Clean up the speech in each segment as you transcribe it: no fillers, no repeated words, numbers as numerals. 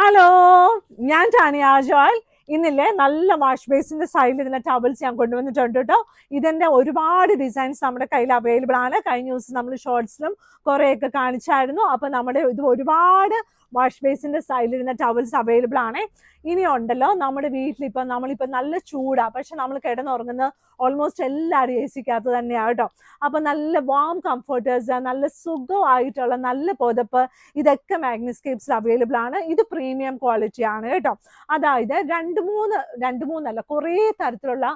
Hello, ഞാൻ Tanya Joel. ഇന്നില്ലേ നല്ല wash ബേസിന്റെ സൈഡിൽ ഇരുന്ന ടവൽസ് ഞാൻ കൊണ്ടുവന്നിട്ടുണ്ട് കേട്ടോ. ഇതിന്റെ ഒരുപാട് ഡിസൈൻസ് നമ്മുടെ കയ്യിൽ അവൈലബിൾ ആണ്. കഴിഞ്ഞ ദിവസം നമ്മൾ ഷോർട്സിലും കുറേയൊക്കെ കാണിച്ചായിരുന്നു. അപ്പൊ നമ്മുടെ ഇത് ഒരുപാട് വാഷ് ബേസിന്റെ സൈഡിലിരുന്ന ടവൽസ് അവൈലബിൾ ആണ്. ഇനി ഉണ്ടല്ലോ നമ്മുടെ വീട്ടിലിപ്പം നമ്മളിപ്പോൾ നല്ല ചൂടാണ്, പക്ഷെ നമ്മൾ കിടന്നുറങ്ങുന്ന ഓൾമോസ്റ്റ് എല്ലാവരും എ സിക്കകത്ത് തന്നെയാണ് കേട്ടോ. അപ്പം നല്ല വാം കംഫർട്ടേഴ്സ്, നല്ല സുഖമായിട്ടുള്ള നല്ല പുതപ്പ്, ഇതൊക്കെ മാഗ്നിസ്കേപ്സിൽ അവൈലബിൾ ആണ്. ഇത് പ്രീമിയം ക്വാളിറ്റി ആണ് കേട്ടോ. അതായത് രണ്ട് മൂന്നല്ല കുറേ തരത്തിലുള്ള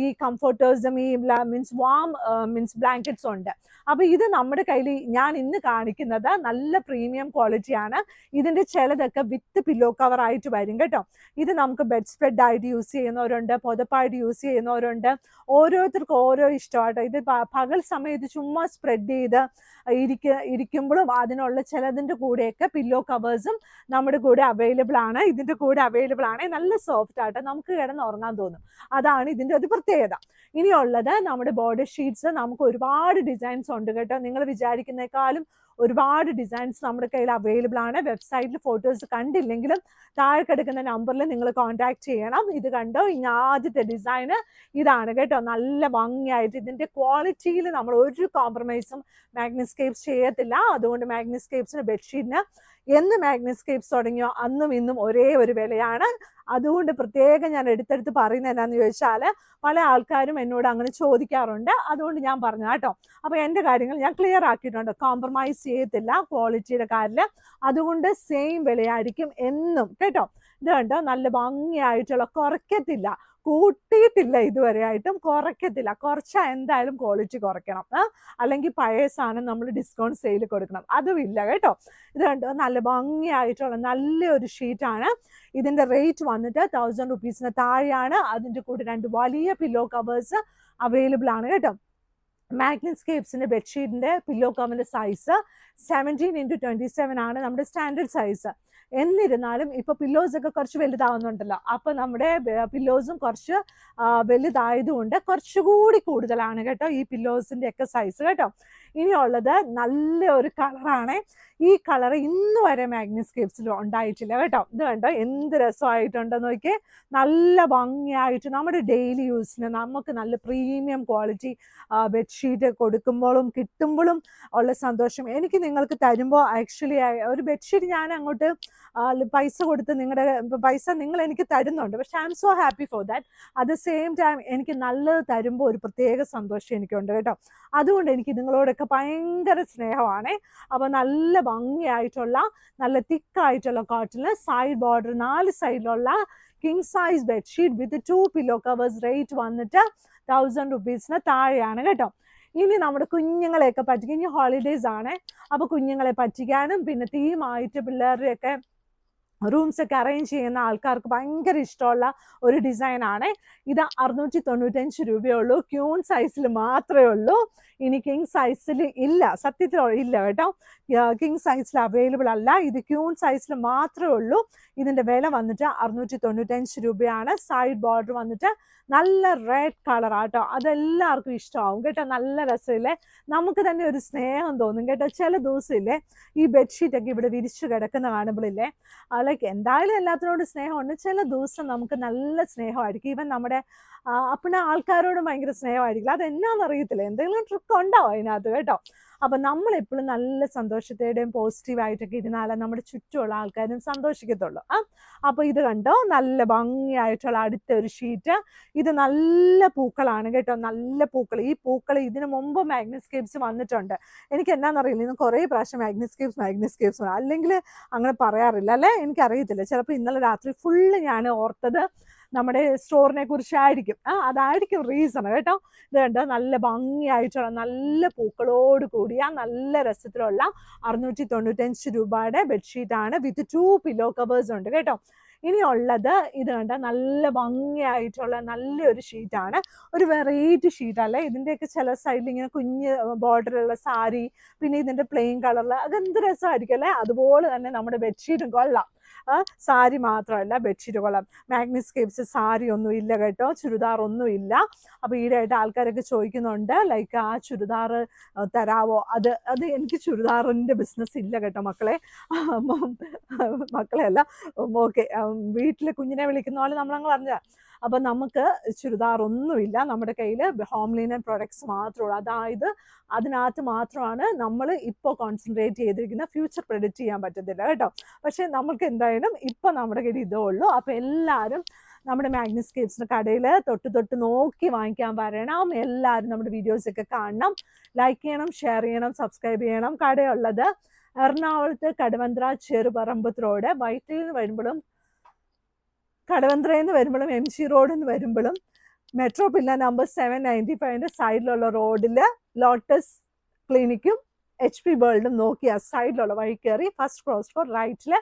ഈ കംഫർട്ടേഴ്സും ഈ മീൻസ് ബ്ലാങ്കറ്റ്സും ഉണ്ട്. അപ്പോൾ ഇത് നമ്മുടെ കയ്യിൽ ഞാൻ ഇന്ന് കാണിക്കുന്നത് നല്ല പ്രീമിയം ക്വാളിറ്റിയാണ്. ഇതിൻ്റെ ചിലതൊക്കെ വിത്ത് പില്ലോ കവർ ആയിട്ട് വരും കേട്ടോ. ഇത് നമുക്ക് ബെഡ് സ്പ്രെഡ് ആയിട്ട് യൂസ് ചെയ്യുന്നവരുണ്ട്, പുതപ്പായിട്ട് യൂസ് ചെയ്യുന്നവരുണ്ട്. ഓരോരുത്തർക്കും ഓരോ ഇഷ്ടമാട്ടോ. ഇത് പകൽ സമയത്ത് ചുമ്മാ സ്പ്രെഡ് ചെയ്ത് ഇരിക്കുമ്പോഴും അതിനുള്ള ചിലതിൻ്റെ കൂടെയൊക്കെ പില്ലോ കവേഴ്സും നമ്മുടെ കൂടെ അവൈലബിൾ ആണ്. ഇതിൻ്റെ കൂടെ അവൈലബിൾ ആണ്. നല്ല സോഫ്റ്റ് ആയിട്ട് നമുക്ക് കിടന്നുറങ്ങാൻ തോന്നും. അതാണ് ഇതിൻ്റെ ഒരു പ്രത്യേകത. ഇനിയുള്ളത് നമ്മുടെ ബോർഡർ ഷീറ്റ്സ്. നമുക്ക് ഒരുപാട് ഡിസൈൻസ് ഉണ്ട് കേട്ടോ. നിങ്ങൾ വിചാരിക്കുന്നേക്കാളും ഒരുപാട് ഡിസൈൻസ് നമ്മുടെ കയ്യിൽ അവൈലബിൾ ആണ്. വെബ്സൈറ്റിൽ ഫോട്ടോസ് കണ്ടില്ലെങ്കിലും താഴെ കിടക്കുന്ന നമ്പറിൽ നിങ്ങൾ കോൺടാക്ട് ചെയ്യണം. ഇത് കണ്ടോ, ഇനി ആദ്യത്തെ ഡിസൈന് ഇതാണ് കേട്ടോ. നല്ല ഭംഗിയായിട്ട് ഇതിൻ്റെ ക്വാളിറ്റിയിൽ നമ്മൾ ഒരു കോംപ്രമൈസും മാഗ്നിസ്കേപ്സ് ചെയ്യത്തില്ല. അതുകൊണ്ട് മാഗ്നിസ്കേപ്സിന് ബെഡ്ഷീറ്റിന് എന്ന് മാഗ്നിസ്കേപ്സ് തുടങ്ങിയോ അന്നും ഇന്നും ഒരേ ഒരു വിലയാണ്. അതുകൊണ്ട് പ്രത്യേകം ഞാൻ എടുത്തെടുത്ത് പറയുന്നത് എന്നാന്ന് ചോദിച്ചാൽ പല ആൾക്കാരും എന്നോട് അങ്ങനെ ചോദിക്കാറുണ്ട്. അതുകൊണ്ട് ഞാൻ പറഞ്ഞു കേട്ടോ. അപ്പോൾ എൻ്റെ കാര്യങ്ങൾ ഞാൻ ക്ലിയർ ആക്കിയിട്ടുണ്ട്. കോംപ്രമൈസ് ചെയ്യത്തില്ല ക്വാളിറ്റിയുടെ കാര്യത്തിൽ. അതുകൊണ്ട് സെയിം വിലയായിരിക്കും എന്നും കേട്ടോ. ഇത് കണ്ടോ, നല്ല ഭംഗിയായിട്ടുള്ള, കുറയ്ക്കത്തില്ല, കൂട്ടിയിട്ടില്ല, ഇതുവരെയായിട്ടും കുറയ്ക്കത്തില്ല. കുറച്ചാൽ എന്തായാലും ക്വാളിറ്റി കുറയ്ക്കണം, അല്ലെങ്കിൽ പഴയ സാധനം നമ്മൾ ഡിസ്കൗണ്ട് സെയിൽ കൊടുക്കണം. അതുമില്ല കേട്ടോ. ഇത് കണ്ടോ, നല്ല ഭംഗിയായിട്ടുള്ള നല്ലൊരു ഷീറ്റാണ്. ഇതിൻ്റെ റേറ്റ് വന്നിട്ട് 1000 റുപ്പീസിന് താഴെയാണ്. അതിൻ്റെ കൂടെ 2 വലിയ പില്ലോ കവേഴ്സ് അവൈലബിൾ ആണ് കേട്ടോ. മാഗ്നിസ്കേപ്സിൻ്റെ ബെഡ്ഷീറ്റിൻ്റെ പില്ലോ കവറിൻ്റെ സൈസ് 17x27 ആണ് നമ്മുടെ സ്റ്റാൻഡേർഡ് സൈസ്. എന്നിരുന്നാലും ഇപ്പോൾ പില്ലോസൊക്കെ കുറച്ച് വലുതാവുന്നുണ്ടല്ലോ. അപ്പോൾ നമ്മുടെ പില്ലോസും കുറച്ച് വലുതായതുകൊണ്ട് കുറച്ചുകൂടി കൂടുതലാണ് കേട്ടോ ഈ പില്ലോസിൻ്റെ ഒക്കെ സൈസ് കേട്ടോ. ഇനിയുള്ളത് നല്ല ഒരു കളറാണ്. ഈ കളർ ഇന്ന് വരെ മാഗ്നിസ്കേപ്സിൽ ഉണ്ടായിട്ടില്ല കേട്ടോ. ഇത് കണ്ടോ എന്ത് രസമായിട്ടുണ്ടെന്ന് നോക്കിയേ. നല്ല ഭംഗിയായിട്ട് നമ്മുടെ ഡെയിലി യൂസിന് നമുക്ക് നല്ല പ്രീമിയം ക്വാളിറ്റി ബെഡ്ഷീറ്റ് കൊടുക്കുമ്പോഴും കിട്ടുമ്പോഴും ഉള്ള സന്തോഷം എനിക്ക് നിങ്ങൾക്ക് തരുമ്പോൾ ആക്ച്വലി ഒരു ബെഡ്ഷീറ്റ് ഞാൻ അങ്ങോട്ട് പൈസ കൊടുത്ത് പൈസ നിങ്ങൾ എനിക്ക് തരുന്നുണ്ട്. പക്ഷെ I M so happy for that. At the same time എനിക്ക് നല്ലത് തരുമ്പോൾ ഒരു പ്രത്യേക സന്തോഷം എനിക്കുണ്ട് കേട്ടോ. അതുകൊണ്ട് എനിക്ക് നിങ്ങളോടൊക്കെ ഭയങ്കര സ്നേഹമാണ്. അപ്പോൾ നല്ല ഭംഗിയായിട്ടുള്ള നല്ല തിക്കായിട്ടുള്ള കോട്ടണിൽ സൈഡ് ബോർഡർ 4 സൈഡിലുള്ള കിങ് സൈസ് ബെഡ്ഷീറ്റ് വിത്ത് 2 പില്ലോ കവേഴ്സ്. റേറ്റ് വന്നിട്ട് 1000 റുപ്പീസിന് താഴെയാണ് കേട്ടോ. ഇനി നമ്മുടെ കുഞ്ഞുങ്ങളെയൊക്കെ പറ്റിക്കാൻ, ഇനി ഹോളിഡേയ്സ് ആണ്. അപ്പോൾ കുഞ്ഞുങ്ങളെ പറ്റിക്കാനും പിന്നെ തീമായിട്ട് പിള്ളേരുടെയൊക്കെ റൂംസ് ഒക്കെ അറേഞ്ച് ചെയ്യുന്ന ആൾക്കാർക്ക് ഭയങ്കര ഇഷ്ടമുള്ള ഒരു ഡിസൈനാണ് ഇത്. 695 രൂപയേ ഉള്ളൂ. ക്യൂൺ സൈസിൽ മാത്രമേ ഉള്ളൂ. ഇനി കിങ് സൈസിൽ ഇല്ല, സത്യത്തിൽ ഇല്ല കേട്ടോ. കിങ് സൈസിൽ അവൈലബിൾ അല്ല. ഇത് ക്യൂൺ സൈസിൽ മാത്രമേ ഉള്ളൂ. ഇതിൻ്റെ വില വന്നിട്ട് 695 രൂപയാണ്. സൈഡ് ബോർഡർ വന്നിട്ട് നല്ല റെഡ് കളറാട്ടോ. അതെല്ലാവർക്കും ഇഷ്ടമാവും കേട്ടോ. നല്ല രസമില്ലേ, നമുക്ക് തന്നെ ഒരു സ്നേഹം തോന്നും കേട്ടോ. ചില ദിവസമില്ലേ ഈ ബെഡ്ഷീറ്റൊക്കെ ഇവിടെ വിരിച്ചു കിടക്കുന്ന കാണുമ്പോഴില്ലേ ലൈക്ക് എന്തായാലും എല്ലാത്തിനോടും സ്നേഹമുണ്ട്. ചില ദിവസം നമുക്ക് നല്ല സ്നേഹമായിരിക്കും. ഈവൻ നമ്മുടെ പിന്നെ ആൾക്കാരോട് ഭയങ്കര സ്നേഹമായിരിക്കില്ല. അതെന്നാന്ന് അറിയത്തില്ല, എന്തെങ്കിലും ട്രിക്ക് ഉണ്ടാവും അതിനകത്ത് കേട്ടോ. അപ്പം നമ്മളെപ്പോഴും നല്ല സന്തോഷത്തോടെയും പോസിറ്റീവായിട്ടൊക്കെ ഇരുന്നാലേ നമ്മുടെ ചുറ്റുമുള്ള ആൾക്കാരും സന്തോഷിക്കത്തുള്ളൂ. അപ്പോൾ ഇത് കണ്ടോ, നല്ല ഭംഗിയായിട്ടുള്ള അടുത്ത ഒരു ഷീറ്റ്. ഇത് നല്ല പൂക്കളാണ് കേട്ടോ, നല്ല പൂക്കൾ. ഈ പൂക്കൾ ഇതിനു മുമ്പ് മാഗ്നിസ്കേപ്സ് വന്നിട്ടുണ്ട്. എനിക്ക് എന്നാന്നറിയില്ല, ഇന്ന് കുറേ പ്രാവശ്യം മാഗ്നിസ്കേപ്സ് അല്ലെങ്കിൽ അങ്ങനെ പറയാറില്ല അല്ലേ, എനിക്കറിയത്തില്ല. ചിലപ്പോൾ ഇന്നലെ രാത്രി ഫുള്ള് ഞാൻ ഓർത്തത് നമ്മുടെ സ്റ്റോറിനെ കുറിച്ചായിരിക്കും. അതായിരിക്കും റീസൺ കേട്ടോ. ഇത് കണ്ടോ, നല്ല ഭംഗിയായിട്ടുള്ള നല്ല പൂക്കളോട് കൂടിയ നല്ല രസത്തിലുള്ള 695 രൂപയുടെ ബെഡ്ഷീറ്റാണ്. വിത്ത് 2 പില്ലോ കവേഴ്സ് ഉണ്ട് കേട്ടോ. ഇനിയുള്ളത് ഇത് കണ്ട നല്ല ഭംഗിയായിട്ടുള്ള നല്ലൊരു ഷീറ്റാണ്. ഒരു വെറൈറ്റി ഷീറ്റല്ലേ. ഇതിൻ്റെയൊക്കെ ചില സൈഡിൽ ഇങ്ങനെ കുഞ്ഞ് ബോർഡറുള്ള സാരി, പിന്നെ ഇതിൻ്റെ പ്ലെയിൻ കളറിൽ, അതെന്ത് രസമായിരിക്കും അല്ലേ. അതുപോലെ തന്നെ നമ്മുടെ ബെഡ്ഷീറ്റും കൊള്ളാം. സാരി മാത്രമല്ല ബെഡ്ഷീറ്റുകളും. മാഗ്നിസ്കേപ്സ് സാരി ഒന്നും ഇല്ല കേട്ടോ, ചുരിദാർ ഒന്നും ഇല്ല. അപ്പോൾ ഈടായിട്ട് ആൾക്കാരൊക്കെ ചോദിക്കുന്നുണ്ട് ലൈക്ക് ആ ചുരിദാർ തരാവോ. അത് എനിക്ക് ചുരിദാറിൻ്റെ ബിസിനസ് ഇല്ല കേട്ടോ മക്കളെ. മക്കളെ അല്ല, ഓക്കെ, വീട്ടിൽ കുഞ്ഞിനെ വിളിക്കുന്ന പോലെ നമ്മളങ്ങ് പറഞ്ഞ. അപ്പം നമുക്ക് ചുരിദാർ ഒന്നുമില്ല, നമ്മുടെ കയ്യിൽ ഹോം ലിനൻ പ്രൊഡക്ട്സ് മാത്രമേ ഉള്ളൂ. അതായത് അതിനകത്ത് മാത്രമാണ് നമ്മൾ ഇപ്പോൾ കോൺസെൻട്രേറ്റ് ചെയ്തിരിക്കുന്ന. ഫ്യൂച്ചർ പ്രെഡിക്റ്റ് ചെയ്യാൻ പറ്റത്തില്ല കേട്ടോ. പക്ഷേ നമുക്ക് എന്തായാലും ഇപ്പം നമ്മുടെ കയ്യിൽ ഇതേ ഉള്ളൂ. അപ്പോൾ എല്ലാവരും നമ്മുടെ മാഗ്നിസ്കേപ്സിൻ്റെ കടയിൽ തൊട്ട് നോക്കി വാങ്ങിക്കാൻ പറയണം. എല്ലാവരും നമ്മുടെ വീഡിയോസൊക്കെ കാണണം, ലൈക്ക് ചെയ്യണം, ഷെയർ ചെയ്യണം, സബ്സ്ക്രൈബ് ചെയ്യണം. കടയുള്ളത് എറണാകുളത്ത് കടവന്ത്ര ചെറുപറമ്പത്ത് റോഡ്, വൈറ്റിൽ നിന്ന് വരുമ്പോഴും കടവന്ത്രയിൽ നിന്ന് വരുമ്പോഴും MC റോഡിൽ നിന്ന് വരുമ്പോഴും മെട്രോ പില്ല നമ്പർ 795 സൈഡിലുള്ള റോഡിൽ ലോട്ടസ് ക്ലിനിക്കും HP വേൾഡും നോക്കി ആ സൈഡിലുള്ള വഴി കയറി ഫസ്റ്റ് ക്രോസ് ഫോർ റൈറ്റിൽ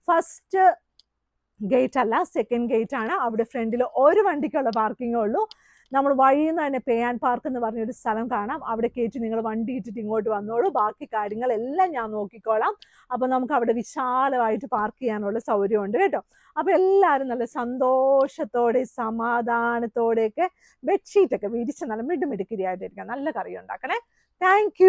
ഫസ്റ്റ് ഗേറ്റ് അല്ല സെക്കൻഡ് ഗേറ്റ് ആണ്. അവിടെ ഫ്രണ്ടിൽ ഒരു വണ്ടിക്കുള്ള പാർക്കിങ്ങേ ഉള്ളൂ. നമ്മൾ വഴിയിൽ നിന്ന് തന്നെ പേ ആൻഡ് പാർക്ക് എന്ന് പറഞ്ഞൊരു സ്ഥലം കാണാം. അവിടെ കയറ്റി നിങ്ങൾ വണ്ടി ഇട്ടിട്ട് ഇങ്ങോട്ട് വന്നോളൂ. ബാക്കി കാര്യങ്ങളെല്ലാം ഞാൻ നോക്കിക്കോളാം. അപ്പോൾ നമുക്ക് അവിടെ വിശാലമായിട്ട് പാർക്ക് ചെയ്യാനുള്ള സൗകര്യമുണ്ട് കേട്ടോ. അപ്പോൾ എല്ലാവരും നല്ല സന്തോഷത്തോടെ സമാധാനത്തോടെയൊക്കെ ബെഡ്ഷീറ്റൊക്കെ വിരിച്ച് നല്ല മിടുമിടുക്കിരിയായിട്ടിരിക്കാം. നല്ല കറി ഉണ്ടാക്കണേ. താങ്ക്